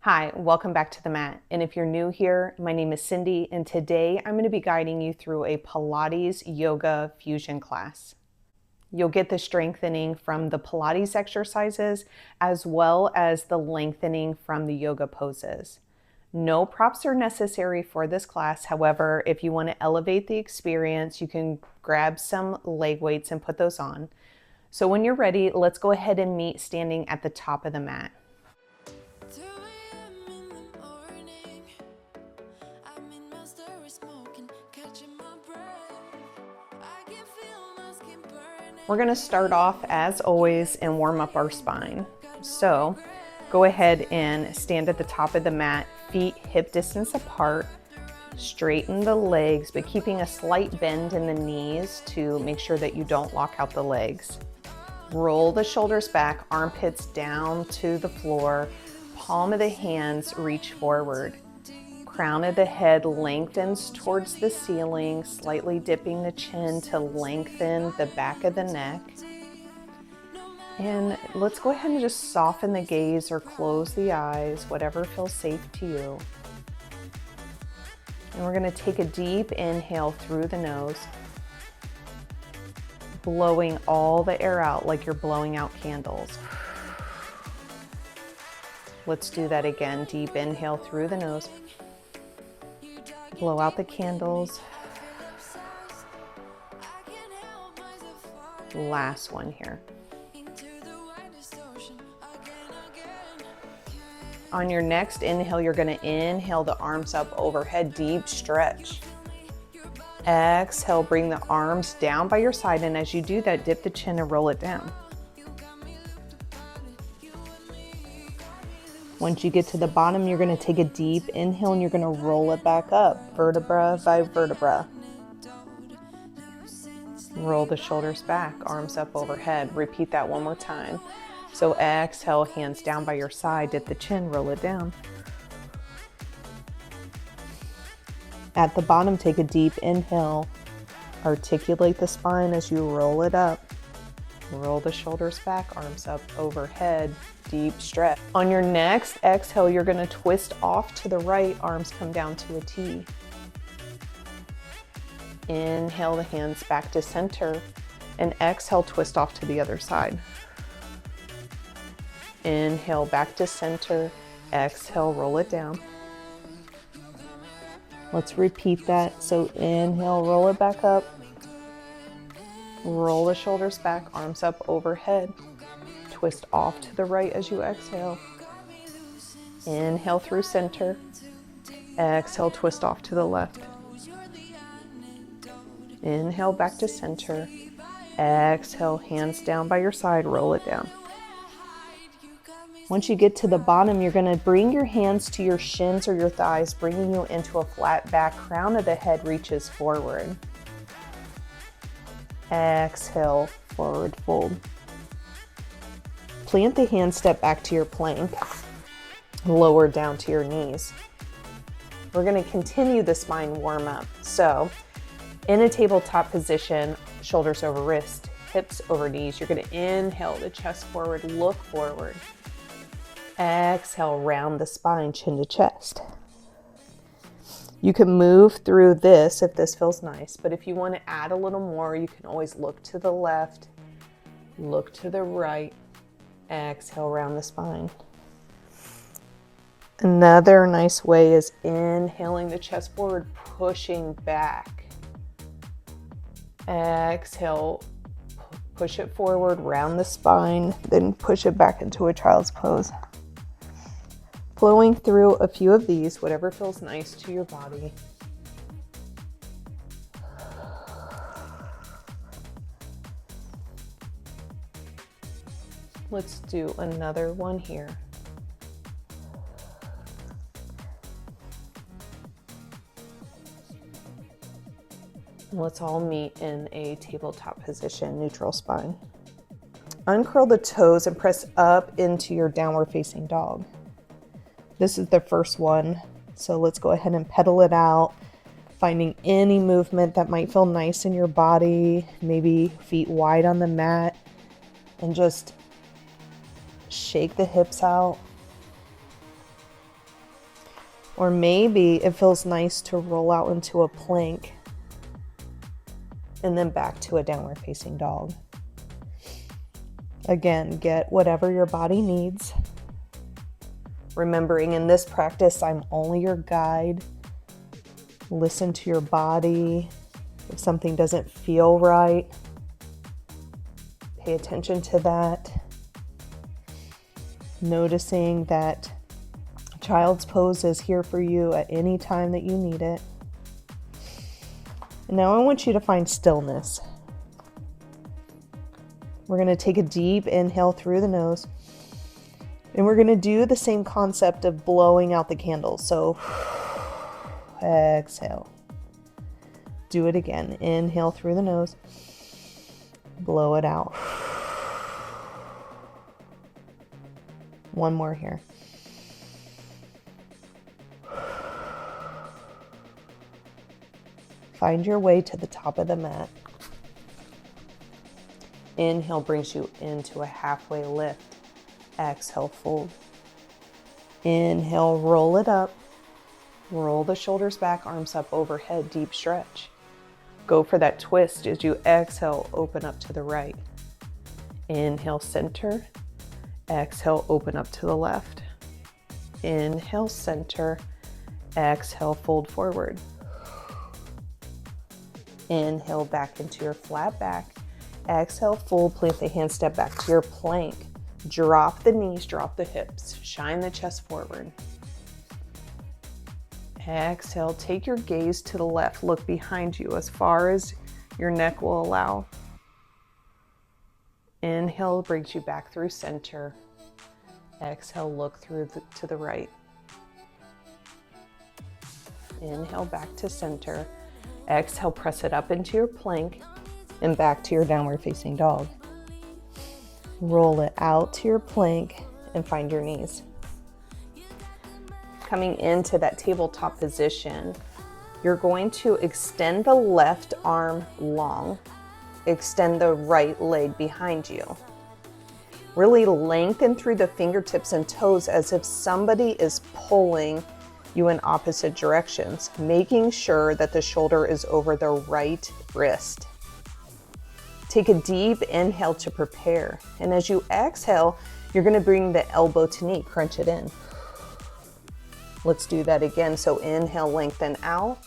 Hi, welcome back to the mat. And if you're new here, my name is Cindy, and today I'm going to be guiding you through a Pilates Yoga Fusion class. You'll get the strengthening from the Pilates exercises as well as the lengthening from the yoga poses. No props are necessary for this class. However, if you want to elevate the experience, you can grab some leg weights and put those on. So when you're ready, let's go ahead and meet standing at the top of the mat. We're going to start off as always and warm up our spine. So go ahead and stand at the top of the mat, feet hip distance apart, straighten the legs, but keeping a slight bend in the knees to make sure that you don't lock out the legs. Roll the shoulders back, armpits down to the floor, palm of the hands reach forward. Crown of the head lengthens towards the ceiling, slightly dipping the chin to lengthen the back of the neck. And let's go ahead and just soften the gaze or close the eyes, whatever feels safe to you. And we're going to take a deep inhale through the nose, blowing all the air out like you're blowing out candles. Let's do that again. Deep inhale through the nose. Blow out the candles. Last one here. On your next inhale, you're going to inhale the arms up overhead, deep stretch. Exhale, bring the arms down by your side, and as you do that, dip the chin and roll it down. Once you get to the bottom, you're going to take a deep inhale and you're going to roll it back up, vertebra by vertebra. Roll the shoulders back, arms up overhead. Repeat that one more time. So exhale, hands down by your side, dip the chin, roll it down. At the bottom, take a deep inhale. Articulate the spine as you roll it up. Roll the shoulders back, arms up overhead, deep stretch. On your next exhale, you're going to twist off to the right, arms come down to a T. Inhale the hands back to center, and exhale, twist off to the other side. Inhale back to center, exhale, roll it down. Let's repeat that. So inhale, roll it back up. Roll the shoulders back, arms up overhead. Twist off to the right as you exhale. Inhale through center. Exhale, twist off to the left. Inhale back to center. Exhale, hands down by your side, roll it down. Once you get to the bottom, you're going to bring your hands to your shins or your thighs, bringing you into a flat back. Crown of the head reaches forward. Exhale, forward fold. Plant the hand, step back to your plank. Lower down to your knees. We're going to continue the spine warm up. So in a tabletop position, shoulders over wrist, hips over knees. You're going to inhale the chest forward, look forward. Exhale, round the spine, chin to chest. You can move through this if this feels nice, but if you want to add a little more, you can always look to the left, look to the right, exhale, round the spine. Another nice way is inhaling the chest forward, pushing back. Exhale, push it forward, round the spine, then push it back into a child's pose. Flowing through a few of these, whatever feels nice to your body. Let's do another one here. Let's all meet in a tabletop position, neutral spine. Uncurl the toes and press up into your downward facing dog. This is the first one, so let's go ahead and pedal it out, finding any movement that might feel nice in your body, maybe feet wide on the mat, and just shake the hips out. Or maybe it feels nice to roll out into a plank and then back to a downward facing dog. Again, get whatever your body needs. Remembering in this practice, I'm only your guide. Listen to your body. If something doesn't feel right, pay attention to that. Noticing that child's pose is here for you at any time that you need it. And now I want you to find stillness. We're going to take a deep inhale through the nose. And we're going to do the same concept of blowing out the candle. So exhale. Do it again. Inhale through the nose. Blow it out. One more here. Find your way to the top of the mat. Inhale brings you into a halfway lift. Exhale, fold. Inhale, roll it up. Roll the shoulders back, arms up overhead, deep stretch. Go for that twist as you exhale, open up to the right. Inhale, center. Exhale, open up to the left. Inhale, center. Exhale, fold forward. Inhale, back into your flat back. Exhale, fold, plant the hands, step back to your plank. Drop the knees, drop the hips, shine the chest forward. Exhale, take your gaze to the left, look behind you as far as your neck will allow. Inhale brings you back through center. Exhale, look through to the right. Inhale, back to center. Exhale, press it up into your plank and back to your downward facing dog. Roll it out to your plank and find your knees. Coming into that tabletop position, you're going to extend the left arm long, extend the right leg behind you. Really lengthen through the fingertips and toes as if somebody is pulling you in opposite directions, making sure that the shoulder is over the right wrist. Take a deep inhale to prepare. And as you exhale, you're going to bring the elbow to knee, crunch it in. Let's do that again. So inhale, lengthen out.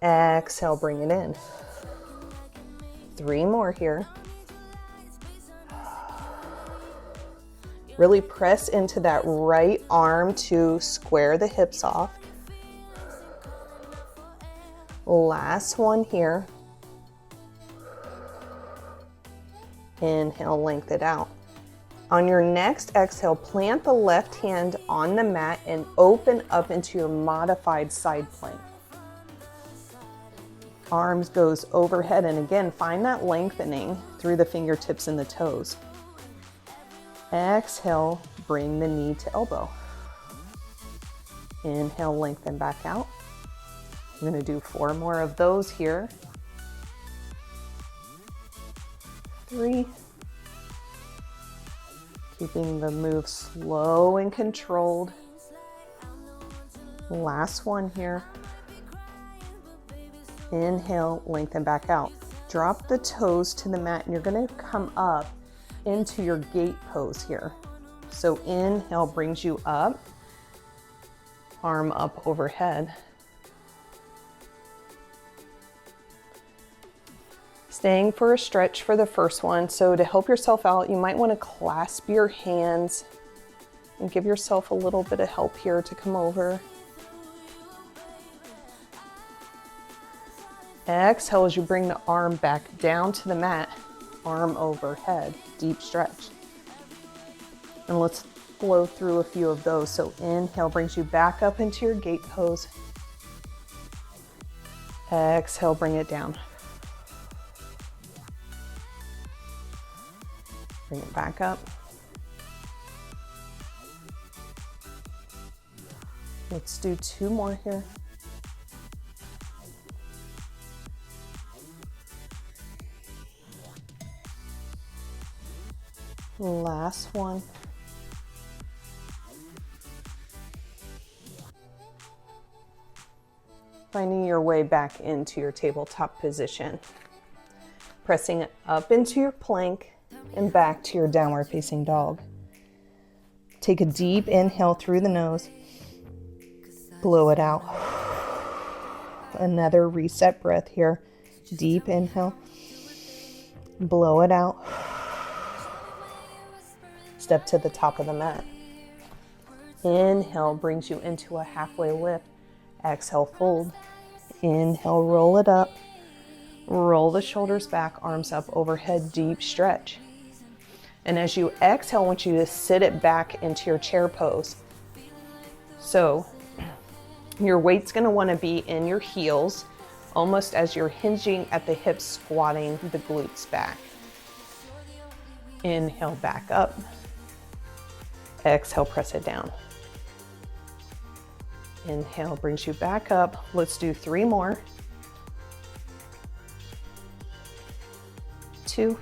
Exhale, bring it in. 3 more here. Really press into that right arm to square the hips off. Last one here. Inhale, lengthen it out. On your next exhale, plant the left hand on the mat and open up into your modified side plank. Arms goes overhead, and again, find that lengthening through the fingertips and the toes. Exhale, bring the knee to elbow. Inhale, lengthen back out. I'm going to do 4 more of those here. 3. Keeping the move slow and controlled. Last one here. Inhale, lengthen back out. Drop the toes to the mat and you're going to come up into your gate pose here. So inhale brings you up, arm up overhead. Staying for a stretch for the first one. So to help yourself out, you might want to clasp your hands and give yourself a little bit of help here to come over. Exhale as you bring the arm back down to the mat, arm overhead, deep stretch. And let's flow through a few of those. So inhale brings you back up into your gate pose. Exhale, bring it down. Bring it back up. Let's do 2 more here. Last one. Finding your way back into your tabletop position. Pressing it up into your plank and back to your downward facing dog. Take a deep inhale through the nose. Blow it out. Another reset breath here. Deep inhale. Blow it out. Step to the top of the mat. Inhale brings you into a halfway lift. Exhale, fold. Inhale, roll it up. Roll the shoulders back, arms up overhead, deep stretch. And as you exhale, I want you to sit it back into your chair pose. So your weight's gonna wanna be in your heels, almost as you're hinging at the hips, squatting the glutes back. Inhale, back up. Exhale, press it down. Inhale brings you back up. Let's do 3 more. 2.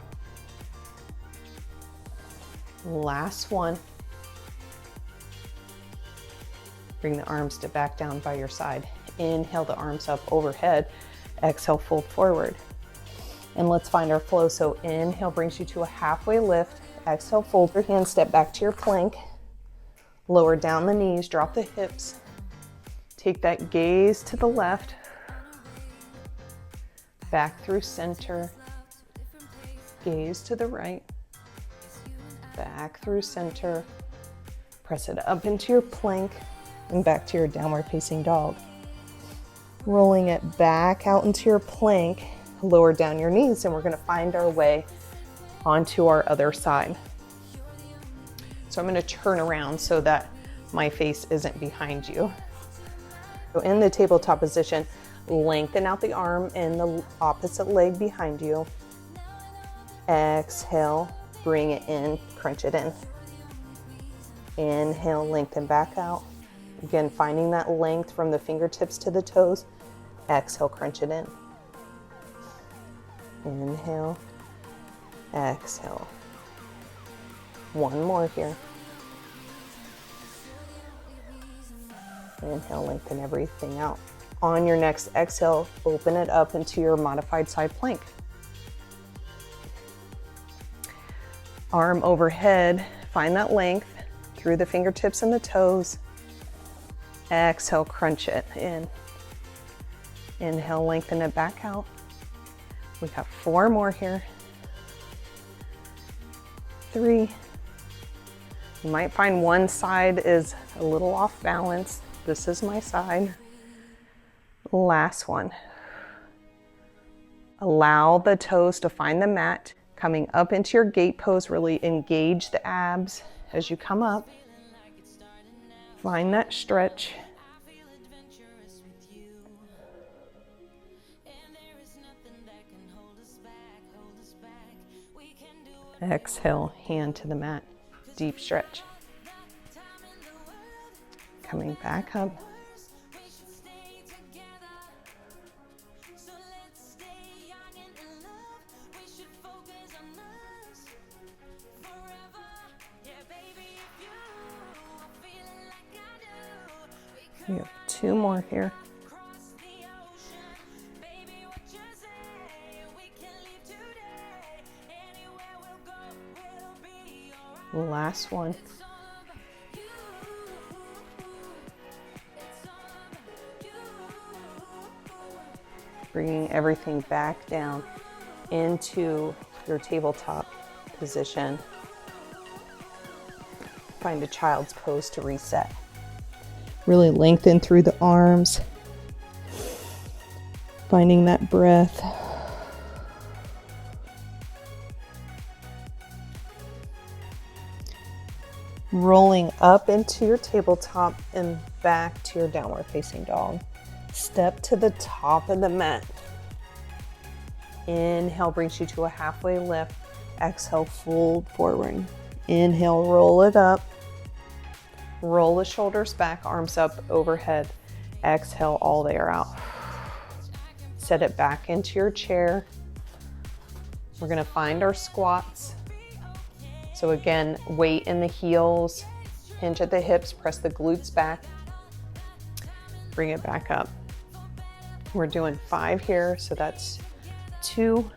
Last one. Bring the arms to back down by your side. Inhale the arms up overhead. Exhale, fold forward. And let's find our flow. So inhale brings you to a halfway lift. Exhale, fold your hands, step back to your plank. Lower down the knees, drop the hips. Take that gaze to the left. Back through center. Gaze to the right. Back through center. Press it up into your plank and back to your downward facing dog. Rolling it back out into your plank, lower down your knees, and we're gonna find our way onto our other side. So I'm gonna turn around so that my face isn't behind you. So in the tabletop position, lengthen out the arm and the opposite leg behind you. Exhale, bring it in, crunch it in. Inhale, lengthen back out. Again, finding that length from the fingertips to the toes. Exhale, crunch it in. Inhale, exhale. One more here. Inhale, lengthen everything out. On your next exhale, open it up into your modified side plank. Arm overhead, find that length through the fingertips and the toes. Exhale, crunch it in. Inhale, lengthen it back out. We have 4 more here. 3. You might find one side is a little off balance. This is my side. Last one. Allow the toes to find the mat. Coming up into your gate pose, really engage the abs as you come up. Find that stretch. Exhale, hand to the mat, deep stretch. Coming back up. We have 2 more here. Last one. Bringing everything back down into your tabletop position. Find a child's pose to reset. Really lengthen through the arms. Finding that breath. Rolling up into your tabletop and back to your downward facing dog. Step to the top of the mat. Inhale brings you to a halfway lift. Exhale, fold forward. Inhale, roll it up. Roll the shoulders back, arms up overhead. Exhale all the air out. Set it back into your chair. We're gonna find our squats. So again, weight in the heels, hinge at the hips, press the glutes back. Bring it back up. We're doing 5 here, so that's 2,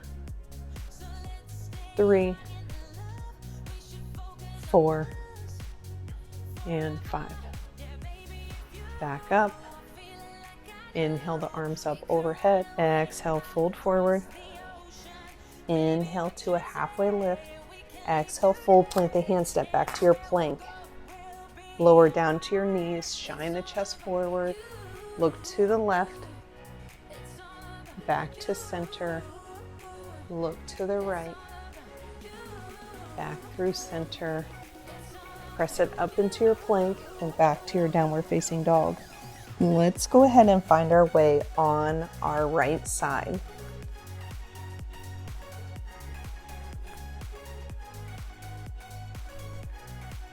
3, 4, and 5. Back up. Inhale the arms up overhead. Exhale, fold forward. Inhale to a halfway lift. Exhale, fold, plant the hand, step back to your plank. Lower down to your knees, shine the chest forward. Look to the left, back to center. Look to the right, back through center. Press it up into your plank and back to your downward facing dog. Let's go ahead and find our way on our right side.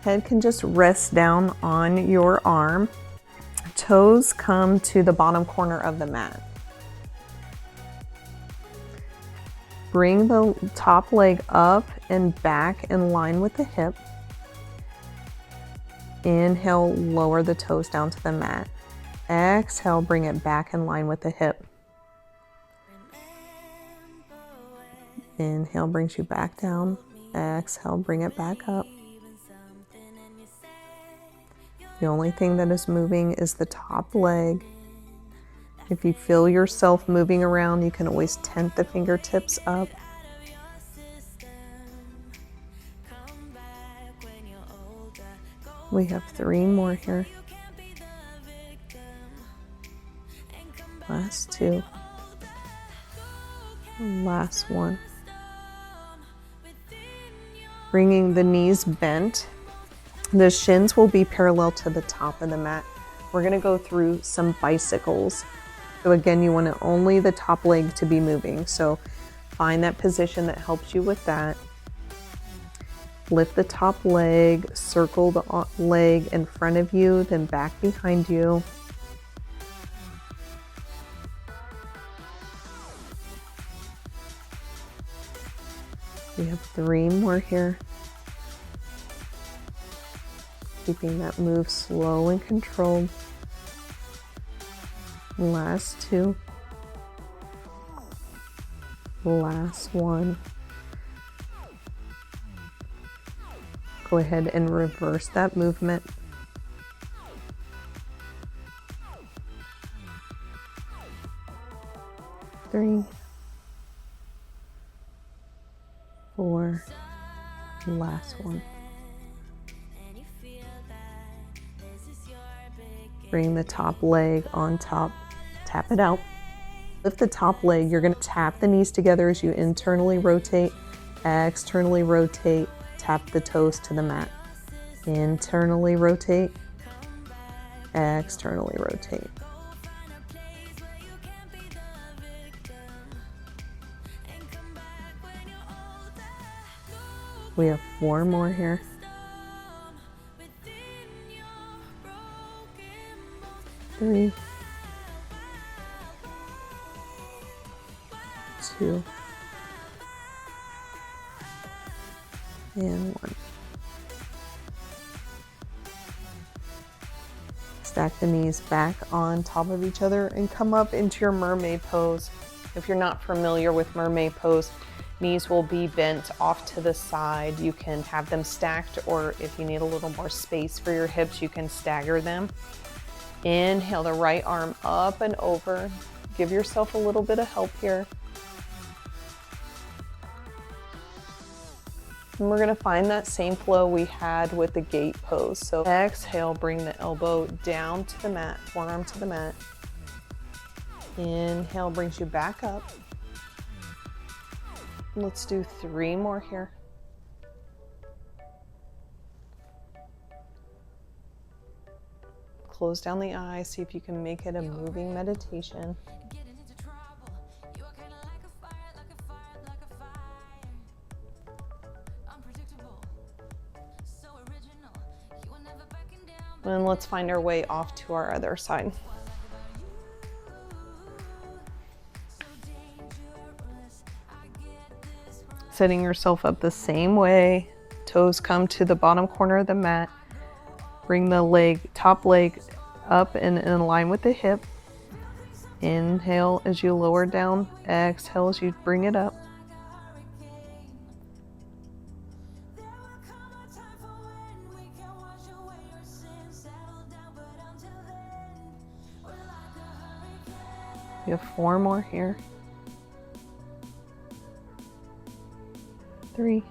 Head can just rest down on your arm. Toes come to the bottom corner of the mat. Bring the top leg up and back in line with the hip. Inhale, lower the toes down to the mat. Exhale, bring it back in line with the hip. Inhale brings you back down. Exhale, bring it back up. The only thing that is moving is the top leg. If you feel yourself moving around, you can always tent the fingertips up. We have 3 more here. Last 2. Last 1. Bringing the knees bent. The shins will be parallel to the top of the mat. We're going to go through some bicycles. So again, you want only the top leg to be moving. So find that position that helps you with that. Lift the top leg, circle the leg in front of you, then back behind you. We have 3 more here. Keeping that move slow and controlled. Last 2. Last 1. Go ahead and reverse that movement. Three, 4, last 1. Bring the top leg on top, tap it out. Lift the top leg, you're gonna tap the knees together as you internally rotate, externally rotate, tap the toes to the mat. Internally rotate, externally rotate. We have 4 more here. 3, 2, and 1. Stack the knees back on top of each other and come up into your mermaid pose. If you're not familiar with mermaid pose, knees will be bent off to the side. You can have them stacked, or if you need a little more space for your hips, you can stagger them. Inhale the right arm up and over. Give yourself a little bit of help here. And we're gonna find that same flow we had with the gate pose. So exhale, bring the elbow down to the mat, forearm to the mat. Inhale brings you back up. Let's do 3 more here. Close down the eyes, see if you can make it a moving meditation. And let's find our way off to our other side. Setting yourself up the same way. Toes come to the bottom corner of the mat. Bring the top leg up and in line with the hip. Inhale as you lower down, exhale as you bring it up. You have 4 more here. 3,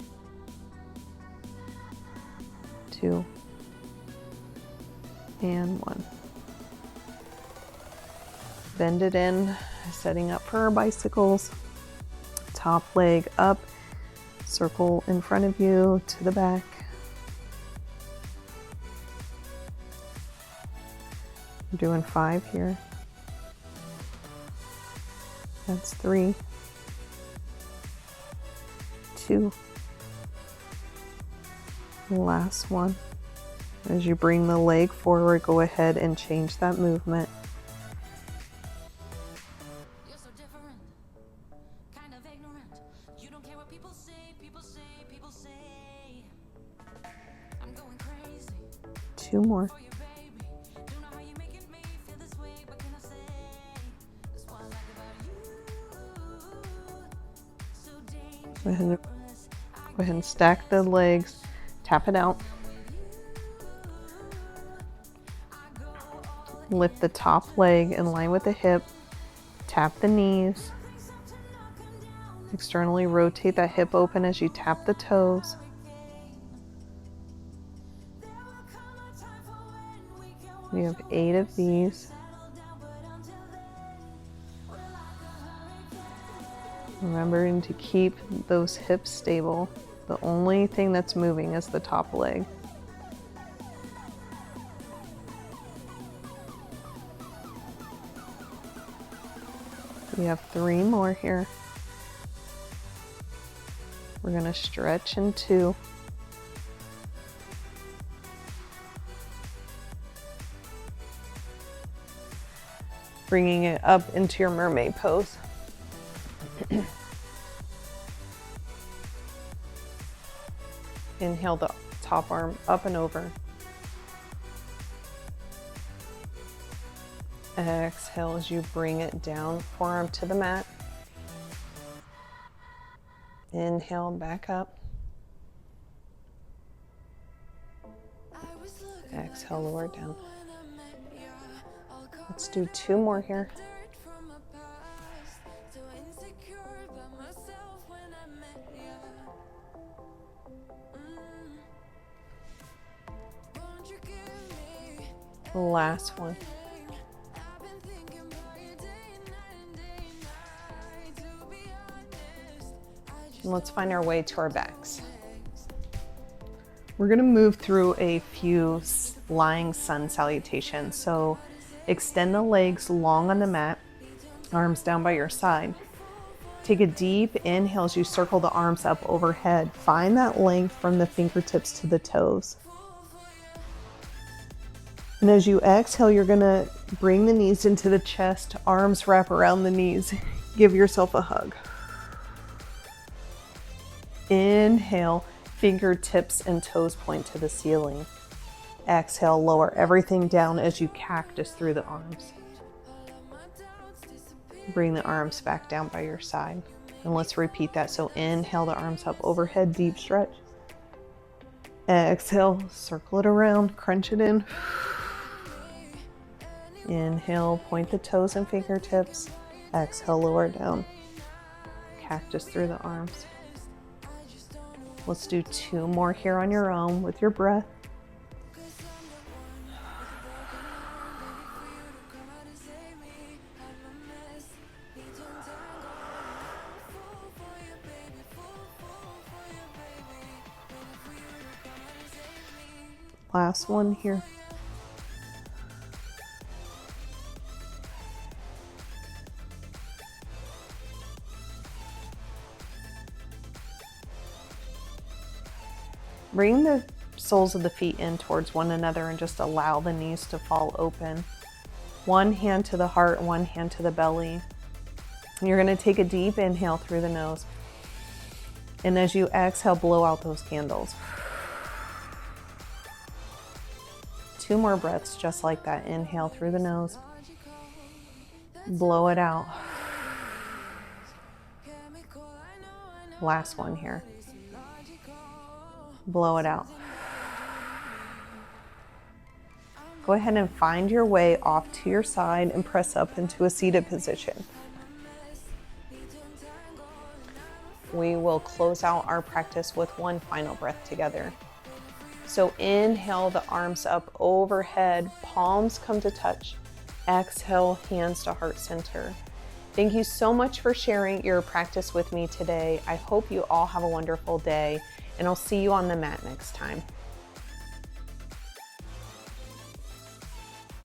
2, and 1. Bend it in, setting up for our bicycles. Top leg up, circle in front of you to the back. I'm doing 5 here. That's 3, 2, last one. As you bring the leg forward, go ahead and change that movement. You're so different, kind of ignorant. You don't care what people say, people say, people say. I'm going crazy 2 more. for you, baby. Don't know how you making me feel this way. What can I say? That's what I like about you. So dangerous. Go ahead and stack the legs, tap it out. Lift the top leg in line with the hip, tap the knees. Externally rotate that hip open as you tap the toes. We have 8 of these. Remembering to keep those hips stable. The only thing that's moving is the top leg. We have 3 more here. We're going to stretch in 2. Bringing it up into your mermaid pose. Inhale the top arm up and over. Exhale as you bring it down, forearm to the mat. Inhale, back up. Exhale, lower down. Let's do 2 more here. Last one. And let's find our way to our backs. We're going to move through a few lying sun salutations. So extend the legs long on the mat, arms down by your side. Take a deep inhale as you circle the arms up overhead. Find that length from the fingertips to the toes. And as you exhale, you're going to bring the knees into the chest, arms wrap around the knees. Give yourself a hug. Inhale, fingertips and toes point to the ceiling. Exhale, lower everything down as you cactus through the arms. Bring the arms back down by your side. And let's repeat that. So inhale the arms up overhead, deep stretch. Exhale, circle it around, crunch it in. Inhale, point the toes and fingertips. Exhale, lower down. Cactus through the arms. Let's do 2 more here on your own with your breath. Last one here. Bring the soles of the feet in towards one another and just allow the knees to fall open. One hand to the heart, one hand to the belly. And you're going to take a deep inhale through the nose. And as you exhale, blow out those candles. 2 more breaths just like that. Inhale through the nose. Blow it out. Last one here. Blow it out. Go ahead and find your way off to your side and press up into a seated position. We will close out our practice with one final breath together. So inhale the arms up overhead, palms come to touch. Exhale, hands to heart center. Thank you so much for sharing your practice with me today. I hope you all have a wonderful day, and I'll see you on the mat next time.